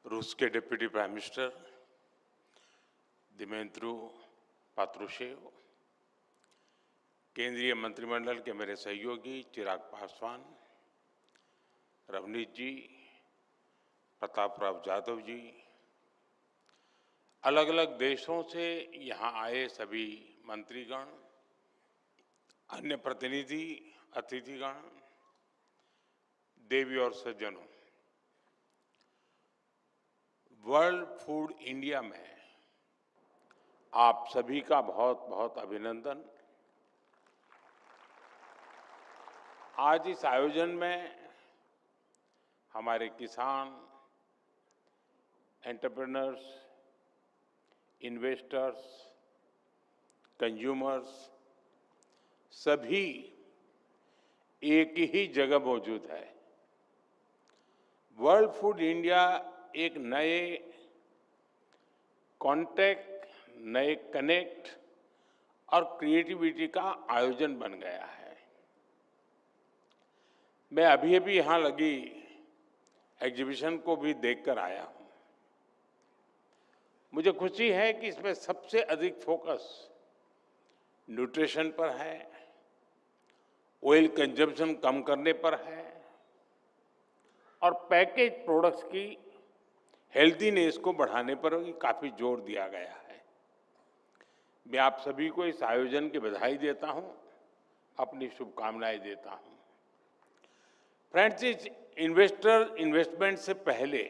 रूस के deputy prime minister दिमेंत्रु Patrushev, केंद्रीय मंत्रिमंडल के मेरे सहयोगी चिराग पासवान, रवनीत जी, प्रताप राव जाधव जी, अलग अलग देशों से यहाँ आए सभी मंत्रीगण, अन्य प्रतिनिधि, अतिथिगण, देवी और सज्जनों, वर्ल्ड फूड इंडिया में आप सभी का बहुत बहुत अभिनंदन। आज इस आयोजन में हमारे किसान, एंटरप्रेन्योर्स, इन्वेस्टर्स, कंज्यूमर्स सभी एक ही जगह मौजूद है। वर्ल्ड फूड इंडिया एक नए कॉन्टैक्ट, नए कनेक्ट और क्रिएटिविटी का आयोजन बन गया है। मैं अभी अभी यहाँ लगी एग्जीबिशन को भी देखकर आया हूँ। मुझे खुशी है कि इसमें सबसे अधिक फोकस न्यूट्रिशन पर है, ऑयल कंजम्पशन कम करने पर है और पैकेज प्रोडक्ट्स की हेल्थीनेस को बढ़ाने पर भी काफी जोर दिया गया है। मैं आप सभी को इस आयोजन की बधाई देता हूं, अपनी शुभकामनाएं देता हूं। फ्रेंड्स, इस इन्वेस्टमेंट से पहले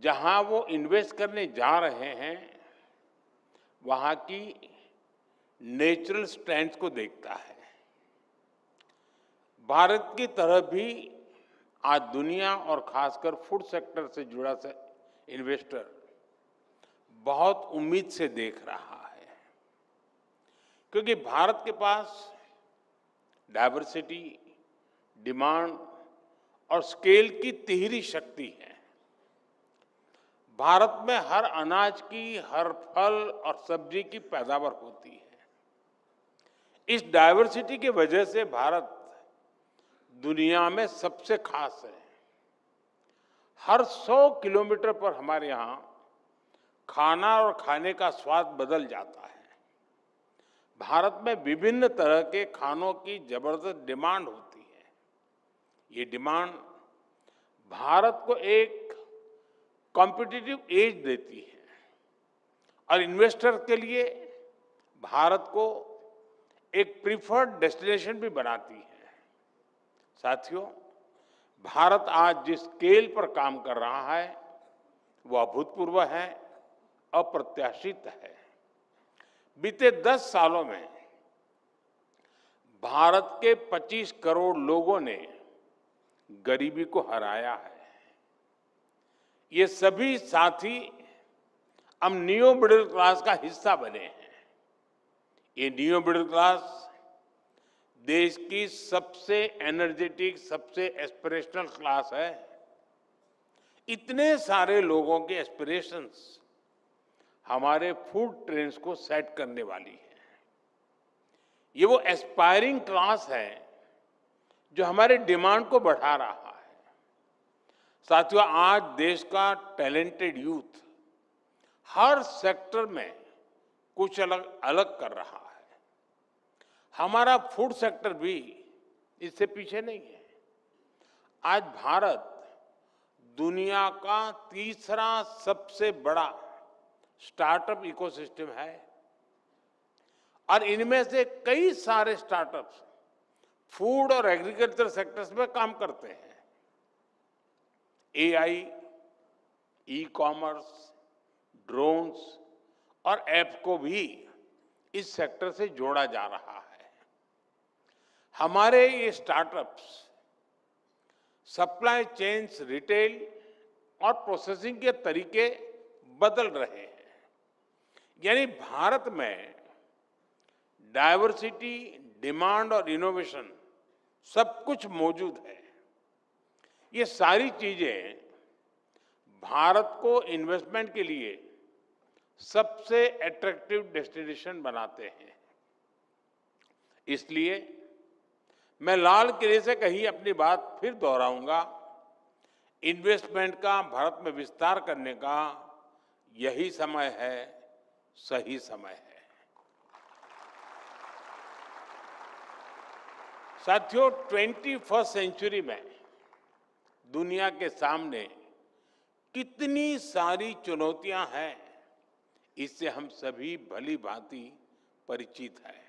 जहां वो इन्वेस्ट करने जा रहे हैं वहां की नेचुरल स्ट्रेंथ को देखता है। भारत की तरह भी आज दुनिया और खासकर फूड सेक्टर से जुड़ा इन्वेस्टर बहुत उम्मीद से देख रहा है, क्योंकि भारत के पास डाइवर्सिटी, डिमांड और स्केल की तिहरी शक्ति है। भारत में हर अनाज की, हर फल और सब्जी की पैदावार होती है। इस डाइवर्सिटी की वजह से भारत दुनिया में सबसे खास है। हर 100 किलोमीटर पर हमारे यहाँ खाना और खाने का स्वाद बदल जाता है। भारत में विभिन्न तरह के खानों की जबरदस्त डिमांड होती है। ये डिमांड भारत को एक कॉम्पिटिटिव एज देती है और इन्वेस्टर के लिए भारत को एक प्रीफर्ड डेस्टिनेशन भी बनाती है। साथियों, भारत आज जिस स्केल पर काम कर रहा है वो अभूतपूर्व है, अप्रत्याशित है। बीते 10 सालों में भारत के 25 करोड़ लोगों ने गरीबी को हराया है। ये सभी साथी अब नियो मिडिल क्लास का हिस्सा बने हैं। ये नियो मिडिल क्लास देश की सबसे एनर्जेटिक, सबसे एस्पिरेशनल क्लास है। इतने सारे लोगों के एस्पिरेशंस हमारे फूड ट्रेंड्स को सेट करने वाली है। ये वो एस्पायरिंग क्लास है जो हमारे डिमांड को बढ़ा रहा है। साथियों, आज देश का टैलेंटेड यूथ हर सेक्टर में कुछ अलग अलग कर रहा है। हमारा फूड सेक्टर भी इससे पीछे नहीं है। आज भारत दुनिया का तीसरा सबसे बड़ा स्टार्टअप इकोसिस्टम है और इनमें से कई सारे स्टार्टअप्स फूड और एग्रीकल्चर सेक्टर्स में काम करते हैं। एआई, ई कॉमर्स, ड्रोन्स और ऐप्स को भी इस सेक्टर से जोड़ा जा रहा है। हमारे ये स्टार्टअप्स सप्लाई चेन्स, रिटेल और प्रोसेसिंग के तरीके बदल रहे हैं। यानी भारत में डाइवर्सिटी, डिमांड और इनोवेशन सब कुछ मौजूद है। ये सारी चीजें भारत को इन्वेस्टमेंट के लिए सबसे अट्रैक्टिव डेस्टिनेशन बनाते हैं। इसलिए मैं लाल किले से कही अपनी बात फिर दोहराऊंगा। इन्वेस्टमेंट का भारत में विस्तार करने का यही समय है, सही समय है। साथियों, 21वीं सेंचुरी में दुनिया के सामने कितनी सारी चुनौतियां हैं, इससे हम सभी भली भांति परिचित हैं।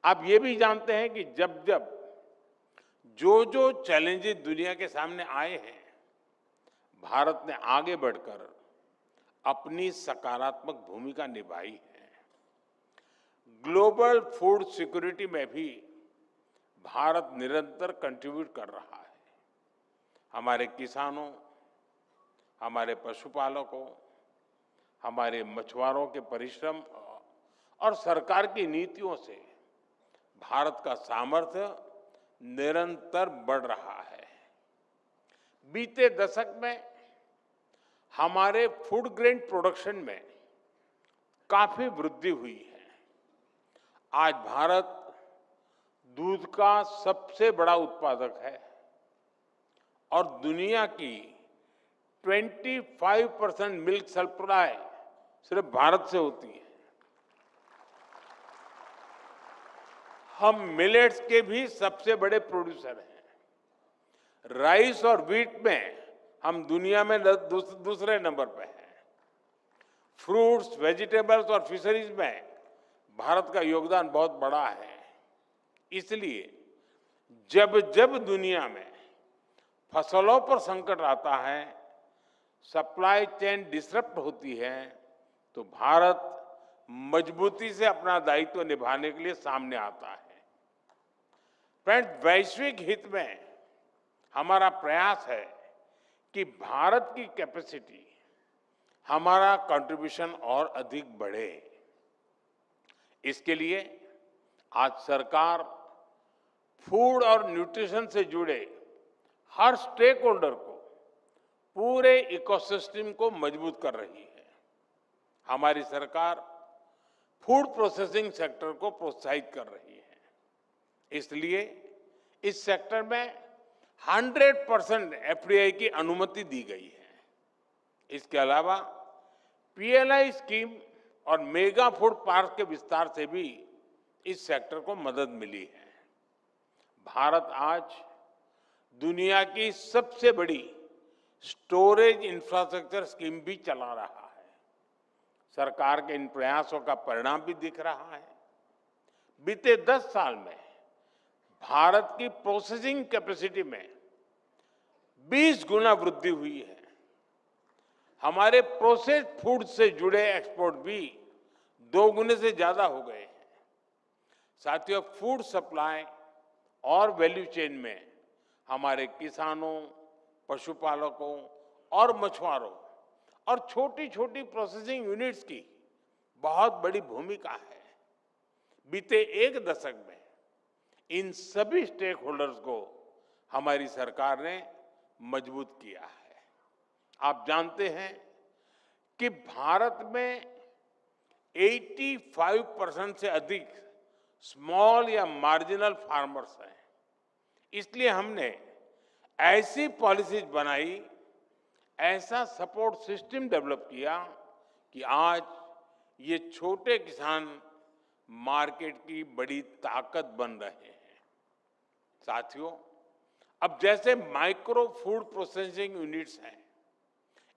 आप ये भी जानते हैं कि जब जब जो चैलेंजेस दुनिया के सामने आए हैं, भारत ने आगे बढ़कर अपनी सकारात्मक भूमिका निभाई है। ग्लोबल फूड सिक्योरिटी में भी भारत निरंतर कंट्रीब्यूट कर रहा है। हमारे किसानों, हमारे पशुपालकों, हमारे मछुआरों के परिश्रम और सरकार की नीतियों से भारत का सामर्थ्य निरंतर बढ़ रहा है। बीते दशक में हमारे फूड ग्रेन प्रोडक्शन में काफी वृद्धि हुई है। आज भारत दूध का सबसे बड़ा उत्पादक है और दुनिया की 25% मिल्क सप्लाई सिर्फ भारत से होती है। हम मिलेट्स के भी सबसे बड़े प्रोड्यूसर हैं। राइस और व्हीट में हम दुनिया में दूसरे नंबर पर हैं। फ्रूट्स, वेजिटेबल्स और फिशरीज में भारत का योगदान बहुत बड़ा है। इसलिए जब जब दुनिया में फसलों पर संकट आता है, सप्लाई चेन डिसरप्ट होती है, तो भारत मजबूती से अपना दायित्व निभाने के लिए सामने आता है। फ्रेंड्स, वैश्विक हित में हमारा प्रयास है कि भारत की कैपेसिटी, हमारा कंट्रीब्यूशन और अधिक बढ़े। इसके लिए आज सरकार फूड और न्यूट्रिशन से जुड़े हर स्टेक होल्डर को, पूरे इकोसिस्टम को मजबूत कर रही है। हमारी सरकार फूड प्रोसेसिंग सेक्टर को प्रोत्साहित कर रही है। इसलिए इस सेक्टर में 100% एफडीआई की अनुमति दी गई है। इसके अलावा पीएलआई स्कीम और मेगा फूड पार्क के विस्तार से भी इस सेक्टर को मदद मिली है। भारत आज दुनिया की सबसे बड़ी स्टोरेज इंफ्रास्ट्रक्चर स्कीम भी चला रहा है। सरकार के इन प्रयासों का परिणाम भी दिख रहा है। बीते 10 साल में भारत की प्रोसेसिंग कैपेसिटी में 20 गुना वृद्धि हुई है। हमारे प्रोसेस्ड फूड से जुड़े एक्सपोर्ट भी 2 गुने से ज्यादा हो गए हैं। साथियों, फूड सप्लाई और वैल्यू चेन में हमारे किसानों, पशुपालकों और मछुआरों और छोटी छोटी प्रोसेसिंग यूनिट्स की बहुत बड़ी भूमिका है। बीते 1 दशक में इन सभी स्टेक होल्डर्स को हमारी सरकार ने मजबूत किया है। आप जानते हैं कि भारत में 85% से अधिक स्मॉल या मार्जिनल फार्मर्स हैं। इसलिए हमने ऐसी पॉलिसीज बनाई, ऐसा सपोर्ट सिस्टम डेवलप किया कि आज ये छोटे किसान मार्केट की बड़ी ताकत बन रहे हैं। साथियों, अब जैसे माइक्रो फूड प्रोसेसिंग यूनिट्स हैं,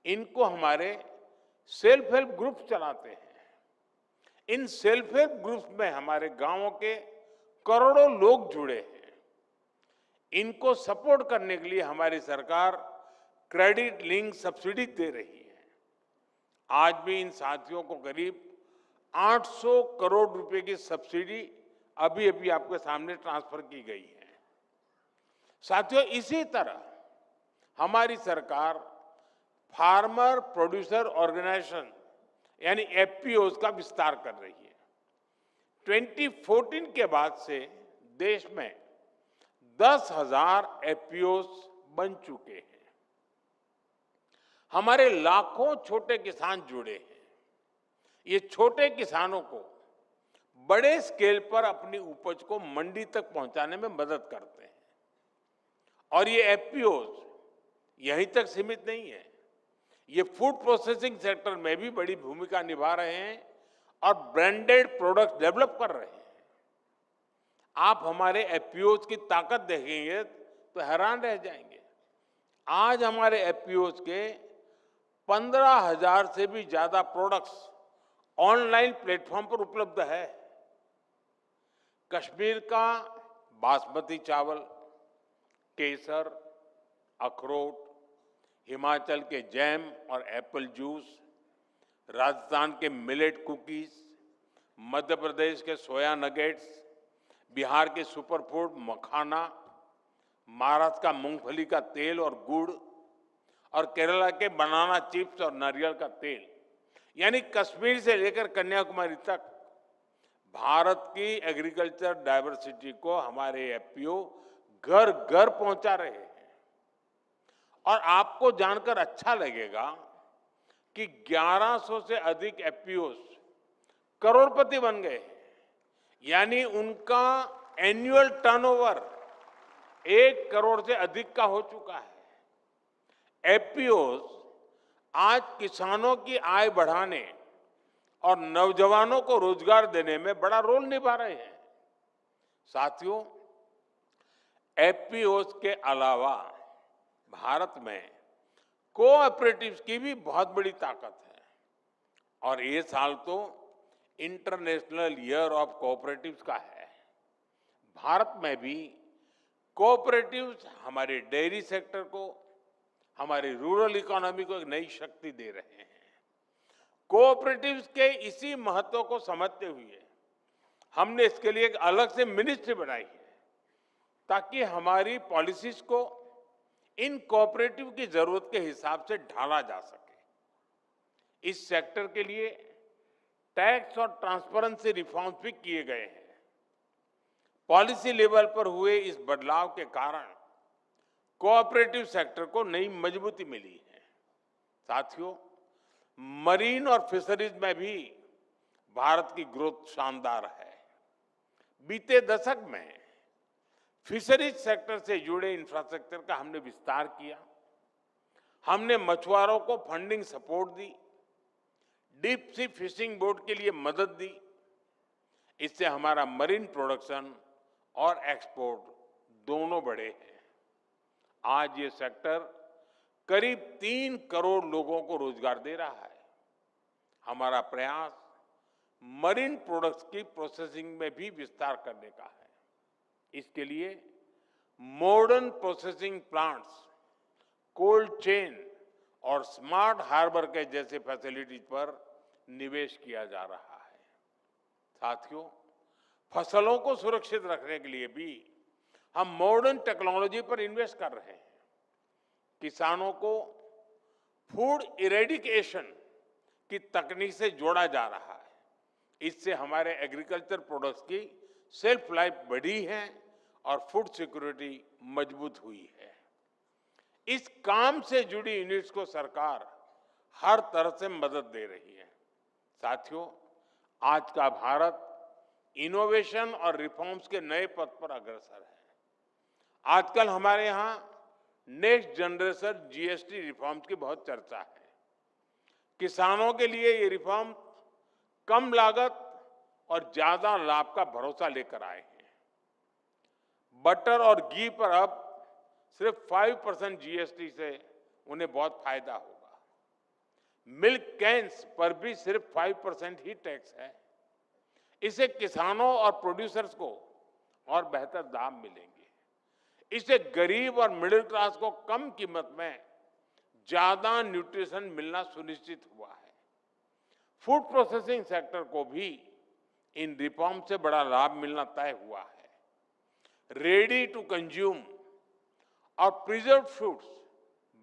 इनको हमारे सेल्फ हेल्प ग्रुप चलाते हैं। इन सेल्फ हेल्प ग्रुप्स में हमारे गांवों के करोड़ों लोग जुड़े हैं। इनको सपोर्ट करने के लिए हमारी सरकार क्रेडिट लिंक सब्सिडी दे रही है। आज भी इन साथियों को करीब 800 करोड़ रुपए की सब्सिडी अभी अभी आपके सामने ट्रांसफर की गई है। साथियों, इसी तरह हमारी सरकार फार्मर प्रोड्यूसर ऑर्गेनाइजेशन यानी एफपीओज का विस्तार कर रही है। 2014 के बाद से देश में 10,000 एफपीओज बन चुके हैं। हमारे लाखों छोटे किसान जुड़े हैं। ये छोटे किसानों को बड़े स्केल पर अपनी उपज को मंडी तक पहुंचाने में मदद करते हैं। और ये एफपीओज यहीं तक सीमित नहीं है, ये फूड प्रोसेसिंग सेक्टर में भी बड़ी भूमिका निभा रहे हैं और ब्रांडेड प्रोडक्ट डेवलप कर रहे हैं। आप हमारे एफपीओज की ताकत देखेंगे तो हैरान रह जाएंगे। आज हमारे एफपीओज के 15,000 से भी ज्यादा प्रोडक्ट्स ऑनलाइन प्लेटफॉर्म पर उपलब्ध है। कश्मीर का बासमती चावल, केसर, अखरोट, हिमाचल के जैम और एप्पल जूस, राजस्थान के मिलेट कुकीज, मध्य प्रदेश के सोया नगेट्स, बिहार के सुपरफूड मखाना, महाराष्ट्र का मूंगफली का तेल और गुड़ और केरला के बनाना चिप्स और नारियल का तेल, यानी कश्मीर से लेकर कन्याकुमारी तक भारत की एग्रीकल्चर डाइवर्सिटी को हमारे एफपीओ घर घर पहुंचा रहे हैं। और आपको जानकर अच्छा लगेगा कि 1100 से अधिक एफपीओ करोड़पति बन गए हैं, यानी उनका एनुअल टर्नओवर 1 करोड़ से अधिक का हो चुका है। एफपीओज आज किसानों की आय बढ़ाने और नौजवानों को रोजगार देने में बड़ा रोल निभा रहे हैं। साथियों, एफपीओज के अलावा भारत में कोऑपरेटिव्स की भी बहुत बड़ी ताकत है और ये साल तो इंटरनेशनल ईयर ऑफ कोऑपरेटिव्स का है। भारत में भी कोऑपरेटिव्स हमारे डेयरी सेक्टर को, हमारी रूरल इकोनॉमी को एक नई शक्ति दे रहे हैं। कोऑपरेटिव्स के इसी महत्व को समझते हुए हमने इसके लिए एक अलग से मिनिस्ट्री बनाई है ताकि हमारी पॉलिसीज को इन कोऑपरेटिव की जरूरत के हिसाब से ढाला जा सके। इस सेक्टर के लिए टैक्स और ट्रांसपेरेंसी रिफॉर्म्स भी किए गए हैं। पॉलिसी लेवल पर हुए इस बदलाव के कारण कोऑपरेटिव सेक्टर को नई मजबूती मिली है। साथियों, मरीन और फिशरीज में भी भारत की ग्रोथ शानदार है। बीते दशक में फिशरीज सेक्टर से जुड़े इंफ्रास्ट्रक्चर का हमने विस्तार किया। हमने मछुआरों को फंडिंग सपोर्ट दी, डीप सी फिशिंग बोट के लिए मदद दी। इससे हमारा मरीन प्रोडक्शन और एक्सपोर्ट दोनों बढ़े हैं। आज ये सेक्टर करीब 3 करोड़ लोगों को रोजगार दे रहा है। हमारा प्रयास मरीन प्रोडक्ट्स की प्रोसेसिंग में भी विस्तार करने का है। इसके लिए modern processing plants, cold chain और स्मार्ट हार्बर के जैसे फैसिलिटीज पर निवेश किया जा रहा है। साथियों, फसलों को सुरक्षित रखने के लिए भी हम मॉडर्न टेक्नोलॉजी पर इन्वेस्ट कर रहे हैं। किसानों को फूड इरेडिकेशन की तकनीक से जोड़ा जा रहा है। इससे हमारे एग्रीकल्चर प्रोडक्ट्स की सेल्फ लाइफ बढ़ी है और फूड सिक्योरिटी मजबूत हुई है। इस काम से जुड़ी यूनिट्स को सरकार हर तरह से मदद दे रही है। साथियों, आज का भारत इनोवेशन और रिफॉर्म्स के नए पथ पर अग्रसर है। आजकल हमारे यहाँ नेक्स्ट जनरेशन जीएसटी रिफॉर्म्स की बहुत चर्चा है। किसानों के लिए ये रिफॉर्म कम लागत और ज्यादा लाभ का भरोसा लेकर आए हैं। बटर और घी पर अब सिर्फ 5% जीएसटी से उन्हें बहुत फायदा होगा। मिल्क कैन्स पर भी सिर्फ 5% ही टैक्स है। इससे किसानों और प्रोड्यूसर्स को और बेहतर दाम मिलेंगे। इससे गरीब और मिडिल क्लास को कम कीमत में ज्यादा न्यूट्रिशन मिलना सुनिश्चित हुआ है। फूड प्रोसेसिंग सेक्टर को भी इन रिफॉर्म से बड़ा लाभ मिलना तय हुआ है। रेडी टू कंज्यूम और प्रिजर्व्ड फ्रूट्स,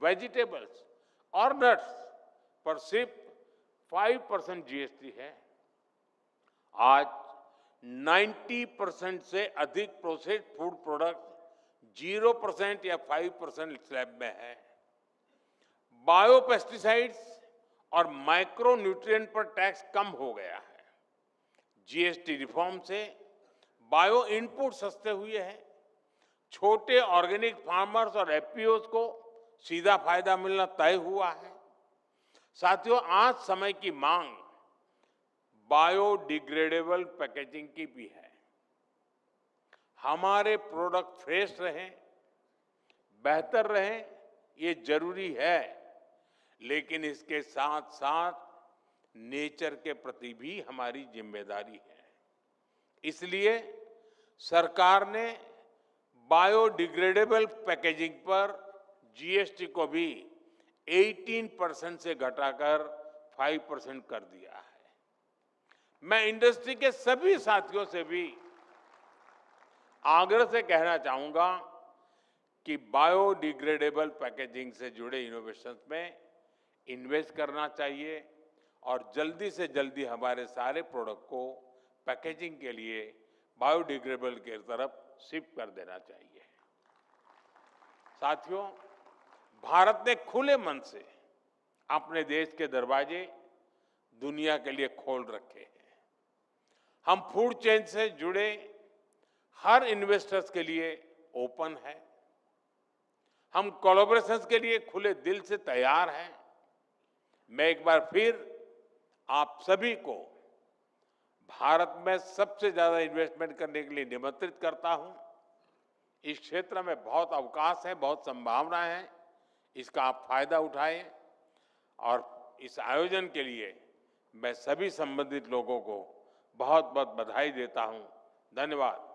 वेजिटेबल्स और नट्स पर सिर्फ 5% जीएसटी है। आज 90% से अधिक प्रोसेस्ड फूड प्रोडक्ट 0% या 5% स्लैब में है। बायोपेस्टिसाइड्स और माइक्रो न्यूट्रिएंट पर टैक्स कम हो गया है। जीएसटी रिफॉर्म से बायो इनपुट सस्ते हुए हैं। छोटे ऑर्गेनिक फार्मर्स और एफपीओज को सीधा फायदा मिलना तय हुआ है। साथियों, आज समय की मांग बायोडिग्रेडेबल पैकेजिंग की भी है। हमारे प्रोडक्ट फ्रेश रहें, बेहतर रहें, ये जरूरी है, लेकिन इसके साथ साथ नेचर के प्रति भी हमारी जिम्मेदारी है। इसलिए सरकार ने बायोडिग्रेडेबल पैकेजिंग पर जीएसटी को भी 18% से घटाकर 5% कर दिया है। मैं इंडस्ट्री के सभी साथियों से भी आग्रह से कहना चाहूंगा कि बायोडिग्रेडेबल पैकेजिंग से जुड़े इनोवेशंस में इन्वेस्ट करना चाहिए और जल्दी से जल्दी हमारे सारे प्रोडक्ट को पैकेजिंग के लिए बायोडिग्रेडेबल की तरफ शिफ्ट कर देना चाहिए। साथियों, भारत ने खुले मन से अपने देश के दरवाजे दुनिया के लिए खोल रखे हैं। हम फूड चेन से जुड़े हर इन्वेस्टर्स के लिए ओपन है। हम कोलैबोरेशंस के लिए खुले दिल से तैयार हैं। मैं एक बार फिर आप सभी को भारत में सबसे ज्यादा इन्वेस्टमेंट करने के लिए निमंत्रित करता हूं। इस क्षेत्र में बहुत अवकाश है, बहुत संभावनाएं हैं। इसका आप फायदा उठाएं और इस आयोजन के लिए मैं सभी संबंधित लोगों को बहुत बहुत बधाई देता हूं। धन्यवाद।